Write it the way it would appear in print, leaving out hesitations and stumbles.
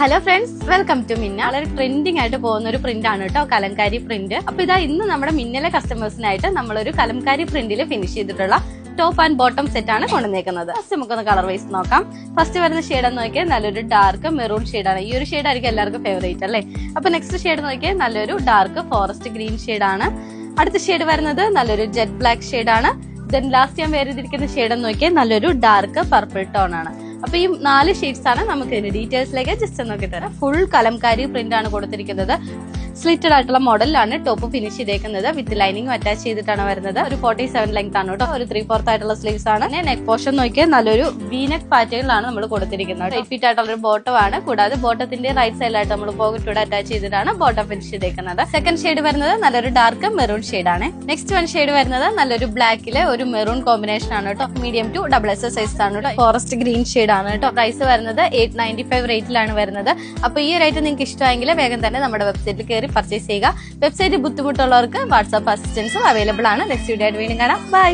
Hello friends, welcome to മിന്ന. വളരെ trending ആയിട്ട് പോകുന്ന ഒരു പ്രിന്റ് ആണ് കേട്ടോ, കലംകാരി പ്രിന്റ്. അപ്പൊ ഇതാ ഇന്ന് നമ്മുടെ മിന്നലെ കസ്റ്റമേഴ്സിനായിട്ട് നമ്മളൊരു കലംകാരി പ്രിന്റിൽ ഫിനിഷ് ചെയ്തിട്ടുള്ള ടോപ്പ് ആൻഡ് ബോട്ടം സെറ്റ് ആണ് കൊണ്ടുവന്നേക്കുന്നത്. ഫസ്റ്റ് നമുക്കൊന്ന് കളർ വൈസ് നോക്കാം. ഫസ്റ്റ് വരുന്ന ഷെയ്ഡ് എന്ന് നോക്കിയാൽ നല്ലൊരു ഡാർക്ക് മെറൂൺ ഷെയ്ഡാണ്. ഈ ഒരു ഷെയ്ഡ് ആയിരിക്കും എല്ലാവർക്കും ഫേവറേറ്റ് അല്ലേ. അപ്പൊ നെക്സ്റ്റ് ഷെയ്ഡ് നോക്കിയാൽ നല്ലൊരു ഡാർക്ക് ഫോറസ്റ്റ് ഗ്രീൻ ഷെയ്ഡാണ്. അടുത്ത ഷെയ്ഡ് വരുന്നത് നല്ലൊരു ജെറ്റ് ബ്ലാക്ക് ഷെയ്ഡാണ്. ദെൻ ലാസ്റ്റ് ഞാൻ വേറിതിരിക്കുന്ന ഷെയ്ഡ് എന്ന് നോക്കിയാൽ നല്ലൊരു ഡാർക്ക് പർപ്പിൾ ടോൺ ആണ്. അപ്പൊ ഈ 4 ഷെയ്ഡ്സ് ആണ് നമുക്ക് ഇതിന്റെ ഡീറ്റെയിൽസിലേക്ക് ജസ്റ്റ് നോക്കി തരാം. ഫുൾ കലംകാരി പ്രിന്റ് ആണ് കൊടുത്തിരിക്കുന്നത്. സ്ലിറ്റഡ് ആയിട്ടുള്ള മോഡലിലാണ് ടോപ്പ് ഫിനിഷ് ചെയ്തേക്കുന്നത്. വിത്ത് ലൈനിങ് അറ്റാച്ച് ചെയ്തിട്ടാണ് വരുന്നത്. ഒരു 47 ലെങ്ത് ആണ് കേട്ടോ. ഒരു 3/4 ആയിട്ടുള്ള സ്ലീവ്സ് ആണ്. നെക്ക് പോർഷൻ നോക്കിയാൽ നല്ലൊരു വീനെക്ക് പാറ്റേണിലാണ് നമ്മൾ കൊടുത്തിരിക്കുന്നത്. 8 ഫീറ്റ് ആയിട്ടുള്ള ഒരു ബോട്ടം ആണ്. കൂടാതെ ബോട്ടത്തിന്റെ റൈറ്റ് സൈഡിലായിട്ട് നമ്മൾ പോക്കറ്റോടെ അറ്റാച്ച് ചെയ്തിട്ടാണ് ബോട്ടം ഫിനിഷ് ചെയ്തേക്കുന്നത്. സെക്കൻഡ് ഷെയ്ഡ് വരുന്നത് നല്ലൊരു ഡാർക്ക് മെറൂൺ ഷെയ്ഡ് ആണ്. നെക്സ്റ്റ് വൺ ഷെയ്ഡ് വരുന്നത് നല്ലൊരു ബ്ലാക്കിലെ ഒരു മെറൂൺ കോമ്പിനേഷൻ ആണ് കേട്ടോ. മീഡിയം ടു XXL സൈസ് ആണ് കേട്ടോ. ഫോറസ്റ്റ് ഗ്രീൻ ഷെയ്ഡ് ആണ് കേട്ടോ. പ്രൈസ് വരുന്നത് 895 റേറ്റിലാണ് വരുന്നത്. അപ്പൊ ഈ റേറ്റ് നിങ്ങൾക്ക് ഇഷ്ടമായെങ്കിൽ വേഗം തന്നെ നമ്മുടെ വെബ്സൈറ്റിൽ കയറി പർച്ചേസ് ചെയ്യുക. വെബ്സൈറ്റ് ബുദ്ധിമുട്ടുള്ളവർക്ക് വാട്സ്ആപ്പ് അസിസ്റ്റൻസും അവൈലബിൾ ആണ്. നെക്സ്റ്റ് വീഡിയോ ആയിട്ട് വീണ്ടും കാണാം. ബൈ.